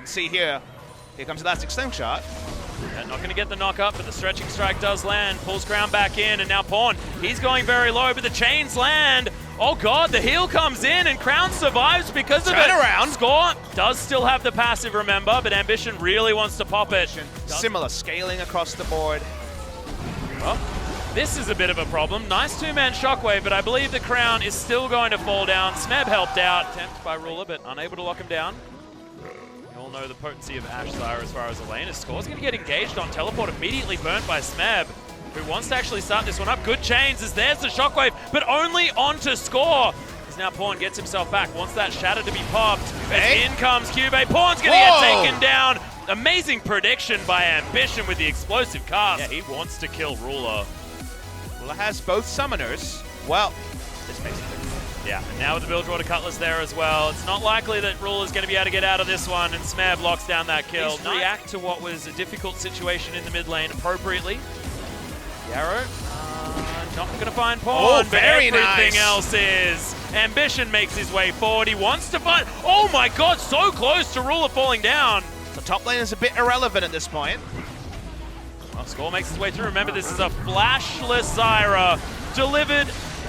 see here. Here comes Elastic Slingshot. Yeah, not going to get the knock up, but the stretching strike does land. Pulls Crown back in, and now Pawn, he's going very low, but the chains land. Oh god, the heal comes in, and Crown survives because of it. Turnaround. Score does still have the passive, remember, but Ambition really wants to pop it. Similar scaling across the board. Well, this is a bit of a problem. Nice two-man Shockwave, but I believe the Crown is still going to fall down. Smeb helped out. Attempt by Ruler, but unable to lock him down. You all know the potency of Ash Zyra as far as the lane is. Score's going to get engaged on teleport, immediately burnt by Smeb, who wants to actually start this one up. Good chains as there's the Shockwave, but only onto Score. As now Pawn gets himself back, wants that Shatter to be popped. As in comes Cube. Pawn's going to get taken down. Amazing prediction by Ambition with the explosive cast. Yeah, he wants to kill Ruler. Ruler has both summoners. Well, this makes it different. Yeah, and now with the Bilgewater Cutlass there as well, it's not likely that Ruler's going to be able to get out of this one, and Smeb locks down that kill. React to what was a difficult situation in the mid lane appropriately. Yarrow, not going to find Pawn, but everything else is. Ambition makes his way forward. He wants to find. Oh my god, so close to Ruler falling down. The top lane is a bit irrelevant at this point. Well, Score makes his way through. Remember, this is a flashless Zyra. Delivered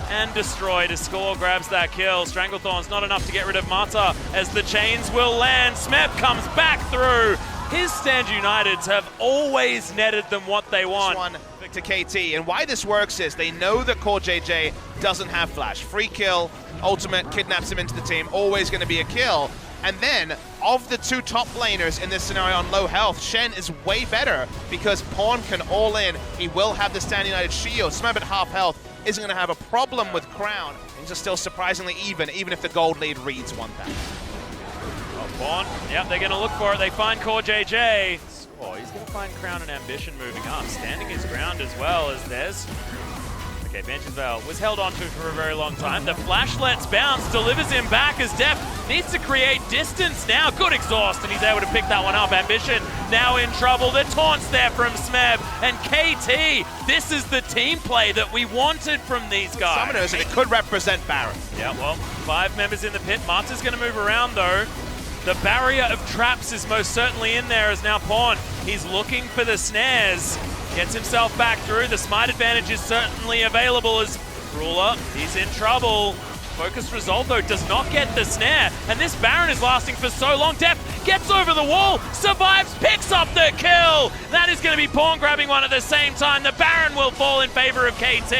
and destroyed as Score grabs that kill. Stranglethorn's not enough to get rid of Mata as the chains will land. Smeb comes back through. His Stand Uniteds have always netted them what they want. This one to KT, and why this works is they know that Core JJ doesn't have flash. Free kill, ultimate kidnaps him into the team, always going to be a kill. And then, of the two top laners in this scenario on low health, Shen is way better because Pawn can all in. He will have the Stand United shield. Smeb at half health isn't going to have a problem with Crown. Things are still surprisingly even if the gold lead reads 1,000. Oh, Pawn, yep, they're going to look for it. They find Core JJ. Oh, he's going to find Crown and Ambition moving up, standing his ground as well as there's... Okay, Banshee's Veil was held onto for a very long time. The flash lets bounce, delivers him back as Def needs to create distance now. Good exhaust, and he's able to pick that one up. Ambition now in trouble. The taunts there from Smeb. And KT, this is the team play that we wanted from these guys. Summoners, and it could represent Baron. Yeah, well, 5 members in the pit. Mata's going to move around, though. The barrier of traps is most certainly in there as now Pawn. He's looking for the snares. Gets himself back through. The smite advantage is certainly available as Ruler. He's in trouble. Focus Resolve, though, does not get the snare. And this Baron is lasting for so long. Def gets over the wall, survives, picks up the kill. That is going to be Pawn grabbing one at the same time. The Baron will fall in favor of KT.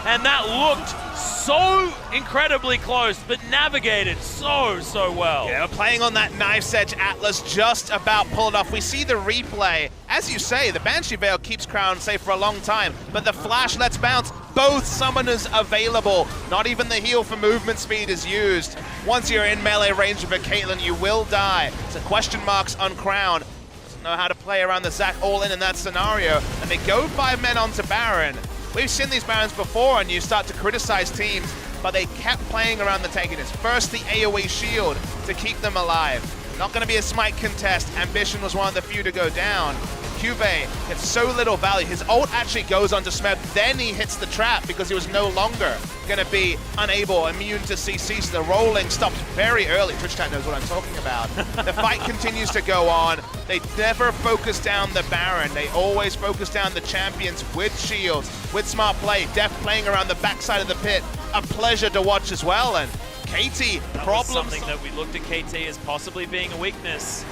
And that looked so incredibly close, but navigated so well. Yeah, playing on that knife's edge, Atlas just about pulled off. We see the replay. As you say, the Banshee Veil keeps Crown safe for a long time, but the flash lets bounce. Both summoners available. Not even the heal for movement speed is used. Once you're in melee range of a Caitlyn, you will die. So question marks on Crown. Doesn't know how to play around the Zac all in that scenario. And they go 5 men onto Baron. We've seen these Barons before, and you start to criticize teams, but they kept playing around the tankiness. First, the AoE shield to keep them alive. Not going to be a smite contest. Ambition was one of the few to go down. Cuvée gets so little value. His ult actually goes onto Smeb, then he hits the trap because he was no longer going to be immune to CC, so the rolling stops very early. Twitch chat knows what I'm talking about. The fight continues to go on. They never focus down the Baron. They always focus down the champions with shields, with smart play. Def playing around the backside of the pit. A pleasure to watch as well. And KT, problems. Something that we looked at KT as possibly being a weakness.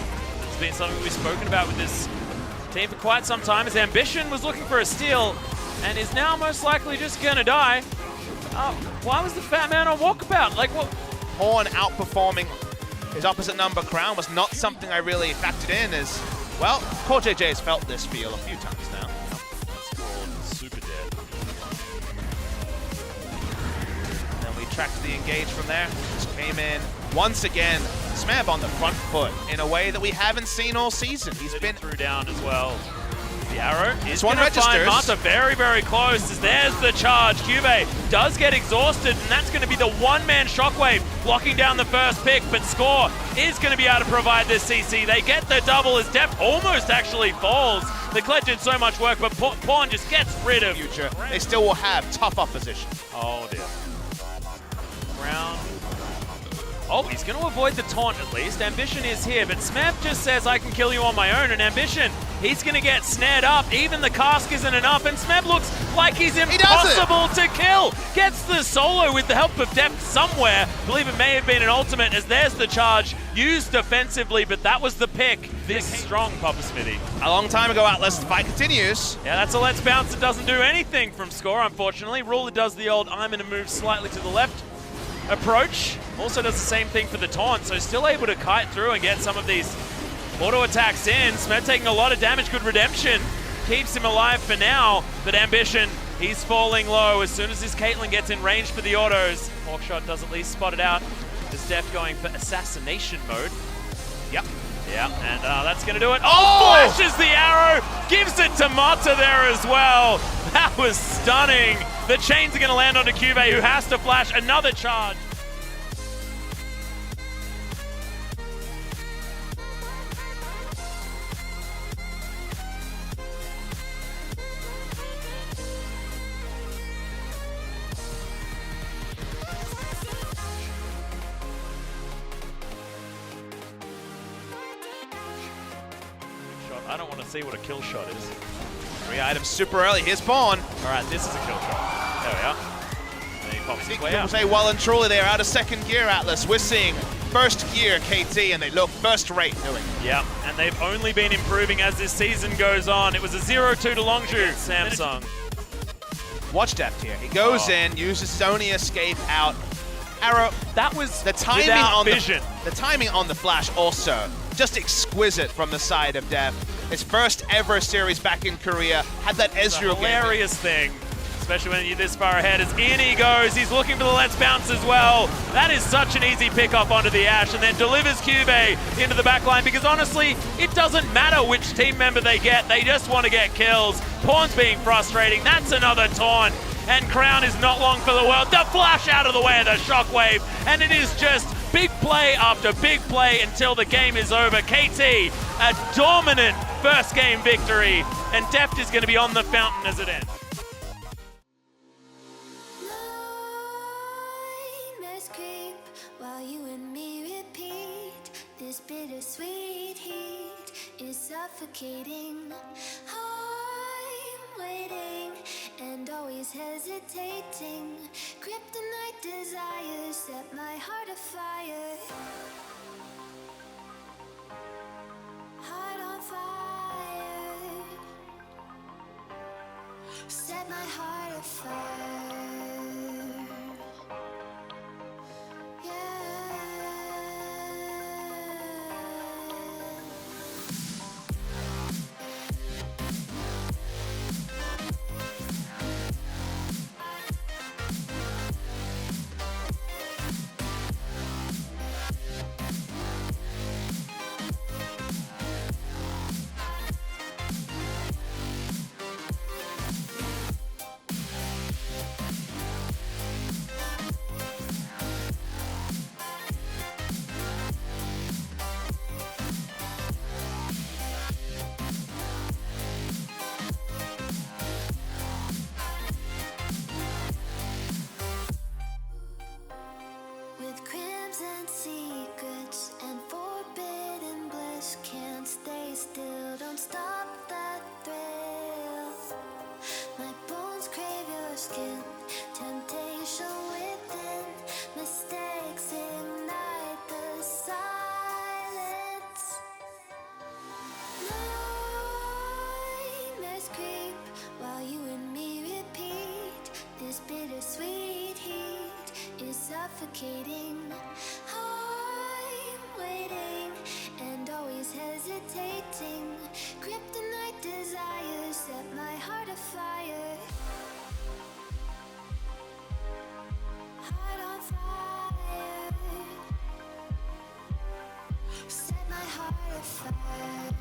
It's been something we've spoken about with this team for quite some time. His Ambition was looking for a steal and is now most likely just gonna die. Why was the fat man on walkabout? Like what? Pawn outperforming his opposite number Crown was not something I really factored in as, well, Core JJ has felt this feel a few times now. Super dead. Then we tracked the engage from there. Just came in once again. Smeb on the front foot in a way that we haven't seen all season. He's been through down as well. The arrow is one going to find registers. Mata very close as there's the charge. Cuvée does get exhausted, and that's going to be the one-man Shockwave blocking down the first pick, but Score is going to be able to provide this CC. They get the double as Def almost actually falls. The Kled did so much work, but Pawn just gets rid of future. They still will have tough opposition. Oh dear. Crown Oh, he's going to avoid the taunt at least. Ambition is here, but Smeb just says, I can kill you on my own. And Ambition, he's going to get snared up. Even the cask isn't enough, and Smeb looks like he's impossible to kill. Gets the solo with the help of Deft somewhere. I believe it may have been an ultimate, as there's the charge used defensively, but that was the pick. This strong, Papa Smithy. A long time ago, Atlas. The fight continues. Yeah, that's a let's bounce. It doesn't do anything from score, unfortunately. Ruler does the old I'm going to move slightly to the left approach. Also does the same thing for the taunt, so still able to kite through and get some of these auto attacks in. Smeb taking a lot of damage. Good redemption. Keeps him alive for now, but Ambition, he's falling low. As soon as this Caitlyn gets in range for the autos, Hawkshot does at least spot it out. Is Def going for assassination mode? Yep. Yeah, and that's going to do it. Oh! Flashes the arrow, gives it to Mata there as well. That was stunning. The chains are going to land onto Cube, who has to flash another charge. I don't want to see what a kill shot is. 3 items super early. Here's Pawn. All right, this is a kill shot. There we are. And he pops his way out. Say well and truly they're out of second gear, Atlas. We're seeing first gear KT, and they look first rate doing. Yeah, and they've only been improving as this season goes on. It was a 0-2 to Longzhu. Samsung. Watch Deft here. He goes in, uses his only escape out. Arrow. That was the timing on vision. The timing on the flash also just exquisite from the side of Deft. His first ever series back in Korea had that Ezreal hilarious thing, especially when you're this far ahead. As in he goes, he's looking for the let's bounce as well. That is such an easy pick up onto the Ashe, and then delivers Cube into the backline, because honestly, it doesn't matter which team member they get, they just want to get kills. Pawn's being frustrating, that's another taunt. And Crown is not long for the world. The flash out of the way of the shockwave, and it is just big play after big play until the game is over. KT, a dominant first game victory, and Deft is going to be on the fountain as it ends. Nightmares creep while you and me repeat. This bittersweet heat is suffocating. I'm waiting and always hesitating. Kryptonite desires set my heart afire. Heart on fire. Set my heart afire. With crimson secrets and forbidden bliss, can't stay still, don't stop that thrill. My bones crave your skin, temptation within, mistakes ignite the silence. Nightmares creep while you and me repeat. This bittersweet heat is suffocating. I'm waiting and always hesitating. Kryptonite desires set my heart afire. Heart on fire. Set my heart afire.